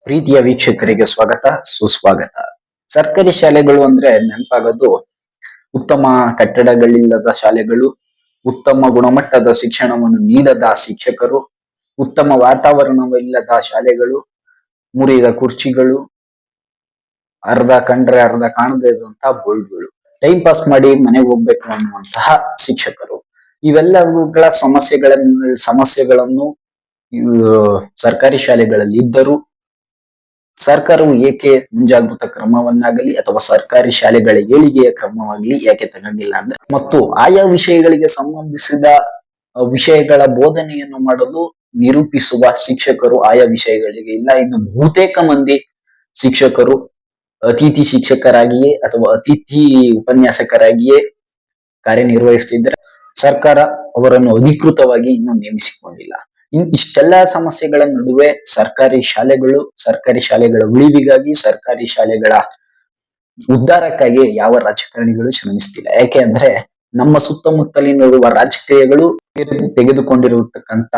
ಪ್ರೀತಿಯ ವೀಕ್ಷಕರಿಗೆ ಸ್ವಾಗತ ಸುಸ್ವಾಗತ. ಸರ್ಕಾರಿ ಶಾಲೆಗಳು ಅಂದ್ರೆ ನೆನಪಾಗೋದು ಉತ್ತಮ ಕಟ್ಟಡಗಳಿಲ್ಲದ ಶಾಲೆಗಳು, ಉತ್ತಮ ಗುಣಮಟ್ಟದ ಶಿಕ್ಷಣವನ್ನು ನೀಡದ ಶಿಕ್ಷಕರು, ಉತ್ತಮ ವಾತಾವರಣವಿಲ್ಲದ ಶಾಲೆಗಳು, ಮುರಿದ ಕುರ್ಚಿಗಳು, ಅರ್ಧ ಕಂಡ್ರೆ ಅರ್ಧ ಕಾಣದೇ ಇರುವಂತಹ ಬೋರ್ಡ್ಗಳು, ಟೈಮ್ ಪಾಸ್ ಮಾಡಿ ಮನೆಗೆ ಹೋಗ್ಬೇಕು ಅನ್ನುವಂತಹ ಶಿಕ್ಷಕರು. ಇವೆಲ್ಲವುಗಳ ಸಮಸ್ಯೆಗಳನ್ನು ಸರ್ಕಾರಿ ಶಾಲೆಗಳಲ್ಲಿ ಇದ್ದರೂ ಸರ್ಕಾರವು ಏಕೆ ಮುಂಜಾಗೃತ ಕ್ರಮವನ್ನಾಗಲಿ ಅಥವಾ ಸರ್ಕಾರಿ ಶಾಲೆಗಳ ಏಳಿಗೆಯ ಕ್ರಮವಾಗಲಿ ಯಾಕೆ ತಗೊಂಡಿಲ್ಲ ಅಂದ್ರೆ, ಮತ್ತು ಆಯಾ ವಿಷಯಗಳಿಗೆ ಸಂಬಂಧಿಸಿದ ವಿಷಯಗಳ ಬೋಧನೆಯನ್ನು ಮಾಡಲು ನಿರೂಪಿಸುವ ಶಿಕ್ಷಕರು ಆಯಾ ವಿಷಯಗಳಿಗೆ ಇಲ್ಲ. ಇನ್ನು ಬಹುತೇಕ ಮಂದಿ ಶಿಕ್ಷಕರು ಅತಿಥಿ ಶಿಕ್ಷಕರಾಗಿಯೇ ಅಥವಾ ಅತಿಥಿ ಉಪನ್ಯಾಸಕರಾಗಿಯೇ ಕಾರ್ಯನಿರ್ವಹಿಸುತ್ತಿದ್ದರೆ ಸರ್ಕಾರ ಅವರನ್ನು ಅಧಿಕೃತವಾಗಿ ಇನ್ನೂ ನೇಮಿಸಿಕೊಂಡಿಲ್ಲ. ಇಷ್ಟೆಲ್ಲಾ ಸಮಸ್ಯೆಗಳ ನಡುವೆ ಸರ್ಕಾರಿ ಶಾಲೆಗಳ ಉಳಿವಿಗಾಗಿ, ಸರ್ಕಾರಿ ಶಾಲೆಗಳ ಉದ್ಧಾರಕ್ಕಾಗಿ ಯಾವ ರಾಜಕಾರಣಿಗಳು ಶ್ರಮಿಸ್ತಿಲ್ಲ. ಯಾಕೆ ಅಂದ್ರೆ ನಮ್ಮ ಸುತ್ತಮುತ್ತಲಿನಲ್ಲಿರುವ ರಾಜಕೀಯಗಳು ತೆಗೆದುಕೊಂಡಿರತಕ್ಕಂತ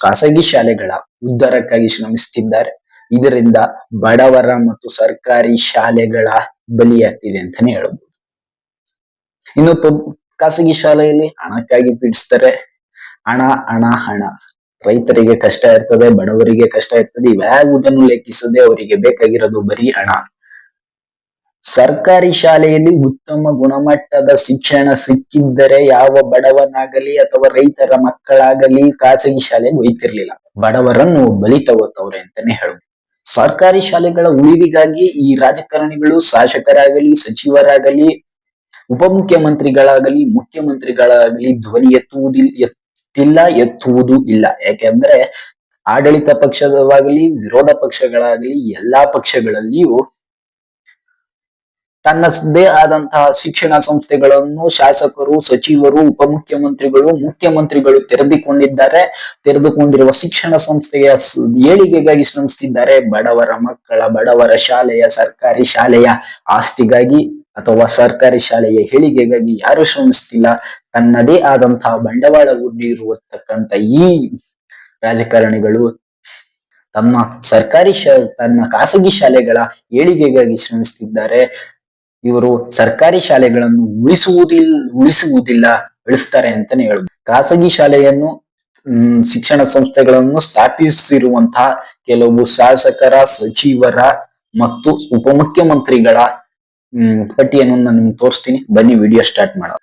ಖಾಸಗಿ ಶಾಲೆಗಳ ಉದ್ಧಾರಕ್ಕಾಗಿ ಶ್ರಮಿಸುತ್ತಿದ್ದಾರೆ. ಇದರಿಂದ ಬಡವರ ಮತ್ತು ಸರ್ಕಾರಿ ಶಾಲೆಗಳ ಬಲಿಯಾಗ್ತಿದೆ ಅಂತಾನೆ ಹೇಳ್ಬೋದು. ಇನ್ನು ಖಾಸಗಿ ಶಾಲೆಯಲ್ಲಿ ಹಣಕ್ಕಾಗಿ ಪೀಡಿಸ್ತಾರೆ. ಹಣ ಹಣ ಹಣ. ರೈತರಿಗೆ ಕಷ್ಟ ಇರ್ತದೆ, ಬಡವರಿಗೆ ಕಷ್ಟ ಇರ್ತದೆ. ಇವ್ಯಾವುದನ್ನು ಲೆಕ್ಕಿಸದೆ ಅವರಿಗೆ ಬೇಕಾಗಿರೋದು ಬರೀ ಹಣ. ಸರ್ಕಾರಿ ಶಾಲೆಯಲ್ಲಿ ಉತ್ತಮ ಗುಣಮಟ್ಟದ ಶಿಕ್ಷಣ ಸಿಕ್ಕಿದ್ದರೆ ಯಾವ ಬಡವನಾಗಲಿ ಅಥವಾ ರೈತರ ಮಕ್ಕಳಾಗಲಿ ಖಾಸಗಿ ಶಾಲೆಗೆ ಒಯ್ತಿರ್ಲಿಲ್ಲ. ಬಡವರನ್ನು ಬಲಿ ತಗೋತವ್ರೆ ಅಂತಾನೆ ಹೇಳುದು. ಸರ್ಕಾರಿ ಶಾಲೆಗಳ ಉಳಿವಿಗಾಗಿ ಈ ರಾಜಕಾರಣಿಗಳು, ಶಾಸಕರಾಗಲಿ, ಸಚಿವರಾಗಲಿ, ಉಪಮುಖ್ಯಮಂತ್ರಿಗಳಾಗಲಿ, ಮುಖ್ಯಮಂತ್ರಿಗಳಾಗಲಿ ಧ್ವನಿ ಎತ್ತುವುದು ಇಲ್ಲ. ಯಾಕೆಂದ್ರೆ ಆಡಳಿತ ಪಕ್ಷದವಾಗಲಿ, ವಿರೋಧ ಪಕ್ಷಗಳಾಗಲಿ ಎಲ್ಲಾ ಪಕ್ಷಗಳಲ್ಲಿಯೂ ತನ್ನದೇ ಆದಂತಹ ಶಿಕ್ಷಣ ಸಂಸ್ಥೆಗಳನ್ನು ಶಾಸಕರು, ಸಚಿವರು, ಉಪಮುಖ್ಯಮಂತ್ರಿಗಳು, ಮುಖ್ಯಮಂತ್ರಿಗಳು ತೆರೆದುಕೊಂಡಿರುವ ಶಿಕ್ಷಣ ಸಂಸ್ಥೆಯ ಏಳಿಗೆಗಾಗಿ ಶ್ರಮಿಸುತ್ತಿದ್ದಾರೆ. ಬಡವರ ಮಕ್ಕಳ, ಬಡವರ ಶಾಲೆಯ, ಸರ್ಕಾರಿ ಶಾಲೆಯ ಆಸ್ತಿಗಾಗಿ ಅಥವಾ ಸರ್ಕಾರಿ ಶಾಲೆಯ ಏಳಿಗೆಗಾಗಿ ಯಾರು ಶ್ರಮಿಸ್ತಿಲ್ಲ. ತನ್ನದೇ ಆದಂತಹ ಬಂಡವಾಳ ಹೂಡಿರುವತಕ್ಕಂತ ಈ ರಾಜಕಾರಣಿಗಳು ತನ್ನ ಖಾಸಗಿ ಶಾಲೆಗಳ ಏಳಿಗೆಗಾಗಿ ಶ್ರಮಿಸುತ್ತಿದ್ದಾರೆ. ಇವರು ಸರ್ಕಾರಿ ಶಾಲೆಗಳನ್ನು ಉಳಿಸುವುದಿಲ್ಲ, ಬೆಳೆಸ್ತಾರೆ ಅಂತಾನೆ ಹೇಳುದು. ಖಾಸಗಿ ಶಾಲೆಯನ್ನು ಶಿಕ್ಷಣ ಸಂಸ್ಥೆಗಳನ್ನು ಸ್ಥಾಪಿಸಿರುವಂತಹ ಕೆಲವು ಶಾಸಕರ, ಸಚಿವರ ಮತ್ತು ಉಪಮುಖ್ಯಮಂತ್ರಿಗಳ ಪಟ್ಟಿಯನ್ನು ನಾನು ನಿಮ್ಗೆ ತೋರಿಸ್ತೀನಿ. ಬನ್ನಿ ವಿಡಿಯೋ ಸ್ಟಾರ್ಟ್ ಮಾಡೋಣ.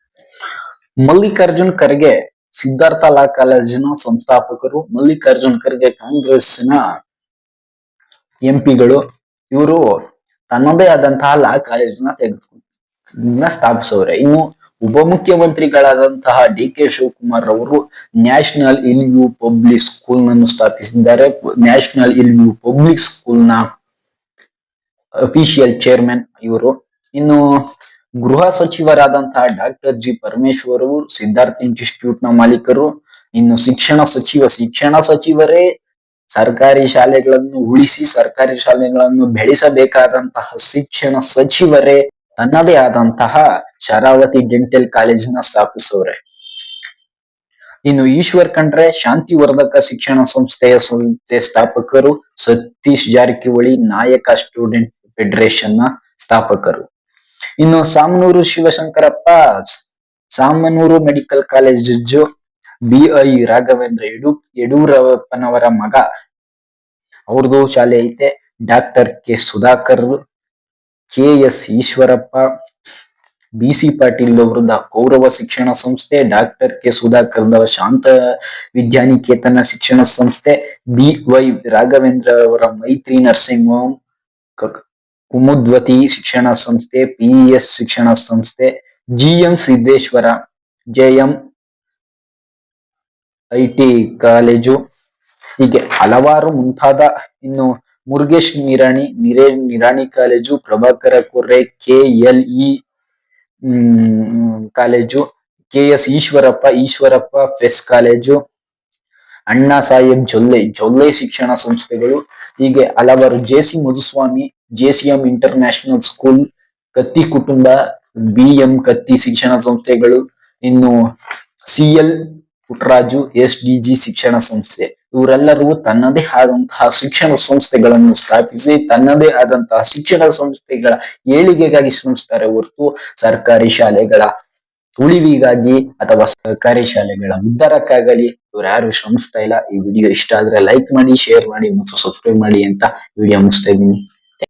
ಮಲ್ಲಿಕಾರ್ಜುನ್ ಖರ್ಗೆ ಸಿದ್ಧಾರ್ಥ ಲಾ ಕಾಲೇಜಿನ ಸಂಸ್ಥಾಪಕರು. ಮಲ್ಲಿಕಾರ್ಜುನ್ ಖರ್ಗೆ ಕಾಂಗ್ರೆಸ್ಸಿನ ಎಂಪಿಗಳು. ಇವರು ತನ್ನದೇ ಆದಂತಹ ಲಾ ಕಾಲೇಜನ್ನ ಸ್ಥಾಪಿಸವ್ರೆ. ಇನ್ನು ಉಪಮುಖ್ಯಮಂತ್ರಿಗಳಾದಂತಹ ಡಿ.ಕೆ. ಶಿವಕುಮಾರ್ ಅವರು national hill view public school ನನ್ನು ಸ್ಥಾಪಿಸಿದ್ದಾರೆ. National hill view public school ನ ಅಫಿಷಿಯಲ್ ಚೇರ್ಮನ್ ಇವರು. ಇನ್ನು ಗೃಹ ಸಚಿವರಾದಂತಹ ಡಾಕ್ಟರ್ ಜಿ ಪರಮೇಶ್ವರ್ ಅವರು ಸಿದ್ಧಾರ್ಥ ಇನ್ಸ್ಟಿಟ್ಯೂಟ್ ನ ಮಾಲೀಕರು. ಇನ್ನು ಶಿಕ್ಷಣ ಸಚಿವರೇ ಸರ್ಕಾರಿ ಶಾಲೆಗಳನ್ನು ಉಳಿಸಿ, ಸರ್ಕಾರಿ ಶಾಲೆಗಳನ್ನು ಬೆಳೆಸಬೇಕಾದಂತಹ ಶಿಕ್ಷಣ ಸಚಿವರೇ ತನ್ನದೇ ಆದಂತಹ ಶರಾವತಿ ಡೆಂಟಲ್ ಕಾಲೇಜಿನ ಸ್ಥಾಪಿಸವ್ರೆ. ಇನ್ನು ಈಶ್ವರ್ ಖಂಡ್ರೆ ಶಾಂತಿವರ್ಧಕ ಶಿಕ್ಷಣ ಸಂಸ್ಥೆಯ ಸ್ಥಾಪಕರು. ಸತೀಶ್ ಜಾರಕಿಹೊಳಿ ನಾಯಕ ಸ್ಟೂಡೆಂಟ್ ಫೆಡರೇಷನ್ ನ ಸ್ಥಾಪಕರು. ಇನ್ನು Samanur Shivashankarappa Samanur medical college BI. Raghavendra ಯಡಿಯೂರಪ್ಪನವರ ಮಗ, ಅವ್ರದ್ದು ಶಾಲೆ ಐತೆ. Doctor K. Sudhakar, KS. Eshwarappa, BC. Patil ಅವರದ ಕೌರವ ಶಿಕ್ಷಣ ಸಂಸ್ಥೆ, ಡಾಕ್ಟರ್ ಕೆ. ಸುಧಾಕರ್ ಶಾಂತ ವಿದ್ಯಾನಿಕೇತನ ಶಿಕ್ಷಣ ಸಂಸ್ಥೆ, ಬಿ.ವೈ. ರಾಘವೇಂದ್ರ ಅವರ ಮೈತ್ರಿ ನರ್ಸಿಂಗ್ ಹೋಮ್, ಕುಮುದ್ವತಿ ಶಿಕ್ಷಣ ಸಂಸ್ಥೆ, ಪಿ.ಇ.ಎಸ್. ಶಿಕ್ಷಣ ಸಂಸ್ಥೆ, GM. Siddeshwara, JM. IT. College, ಹೀಗೆ ಹಲವಾರು ಮುಂತಾದ. ಇನ್ನು Murugesh Nirani college, Prabhakar Kore KLE. College, KS. Eshwarappa ಫೆಸ್ ಕಾಲೇಜು, ಅಣ್ಣಾ ಸಾಹೇಬ್ ಜೊಲ್ಲೆ ಶಿಕ್ಷಣ ಸಂಸ್ಥೆಗಳು, ಹೀಗೆ ಹಲವಾರು. ಜೆ.ಸಿ. ಮಧುಸ್ವಾಮಿ, ಜೆ.ಸಿ.ಎಂ. ಇಂಟರ್ ನ್ಯಾಷನಲ್ ಸ್ಕೂಲ್, ಕತ್ತಿ ಕುಟುಂಬ, ಬಿ.ಎಂ. ಕತ್ತಿ ಶಿಕ್ಷಣ ಸಂಸ್ಥೆಗಳು, ಇನ್ನು ಸಿ.ಎಲ್. ಪುಟ್ಟರಾಜು ಎಸ್.ಡಿ.ಜಿ. ಶಿಕ್ಷಣ ಸಂಸ್ಥೆ. ಇವರೆಲ್ಲರೂ ತನ್ನದೇ ಆದಂತಹ ಶಿಕ್ಷಣ ಸಂಸ್ಥೆಗಳನ್ನು ಸ್ಥಾಪಿಸಿ ತನ್ನದೇ ಆದಂತಹ ಶಿಕ್ಷಣ ಸಂಸ್ಥೆಗಳ ಏಳಿಗೆಗಾಗಿ ಶ್ರಮಿಸ್ತಾರೆ ಹೊರತು ಸರ್ಕಾರಿ ಶಾಲೆಗಳ ಉಳಿವಿಗಾಗಿ ಅಥವಾ ಸರ್ಕಾರಿ ಶಾಲೆಗಳ ಉದ್ಧಾರಕ್ಕಾಗಲಿ ಇವ್ರು ಯಾರು ಶ್ರಮಿಸ್ತಾ ಇಲ್ಲ. ಈ ವಿಡಿಯೋ ಇಷ್ಟ ಆದ್ರೆ ಲೈಕ್ ಮಾಡಿ, ಶೇರ್ ಮಾಡಿ ಮತ್ತು ಸಬ್ಸ್ಕ್ರೈಬ್ ಮಾಡಿ ಅಂತ ವಿಡಿಯೋ ಮುಗಿಸ್ತಾ ಇದ್ದೀನಿ.